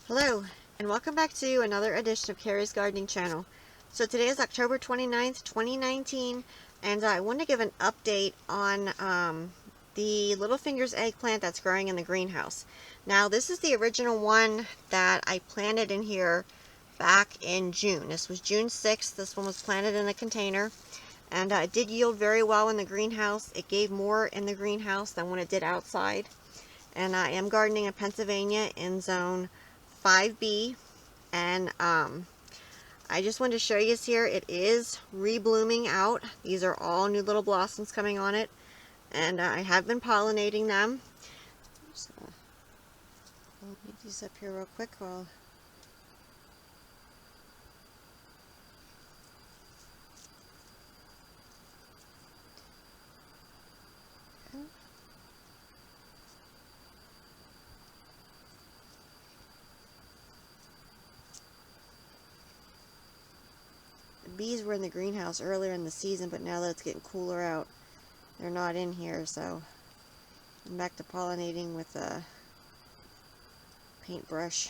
Hello, and welcome back to another edition of Carrie's Gardening Channel. So today is October 29th, 2019, and I want to give an update on the Little Fingers eggplant that's growing in the greenhouse. Now, this is the original one that I planted in here back in June. This was June 6th. This one was planted in a container, and it did yield very well in the greenhouse. It gave more in the greenhouse than when it did outside. And I am gardening in Pennsylvania in zone 5B, and I just wanted to show you this here. It is reblooming out. These are all new little blossoms coming on it, and I have been pollinating them. Just gonna pollinate these up here real quick while bees were in the greenhouse earlier in the season, but now that it's getting cooler out, they're not in here, so I'm back to pollinating with a paintbrush.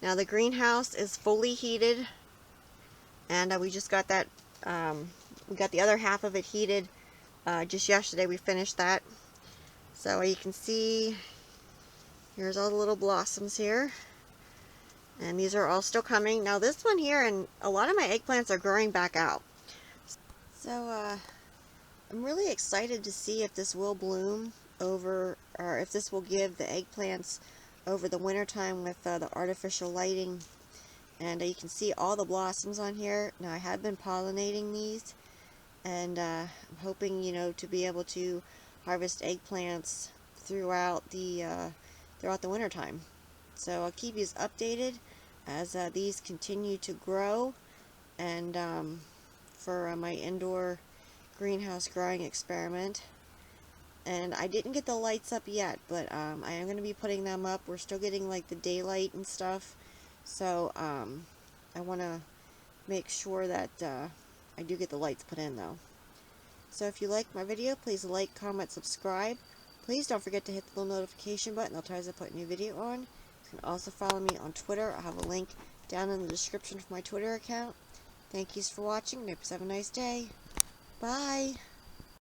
Now the greenhouse is fully heated, and we just got that, we got the other half of it heated just yesterday. We finished that. So you can see, here's all the little blossoms here. And these are all still coming. Now this one here, and a lot of my eggplants are growing back out. So I'm really excited to see if this will bloom over, or if this will give the eggplants over the winter time with the artificial lighting. And you can see all the blossoms on here. Now I have been pollinating these, and I'm hoping, to be able to harvest eggplants throughout the winter time. So I'll keep you updated as these continue to grow, and for my indoor greenhouse growing experiment. And I didn't get the lights up yet, but I am going to be putting them up. We're still getting like the daylight and stuff, so I want to make sure that I do get the lights put in though. So if you like my video, please like, comment, subscribe. Please don't forget to hit the little notification button. That'll tell you as I put a new video on. You can also follow me on Twitter. I have a link down in the description for my Twitter account. Thank you for watching, and have a nice day. Bye.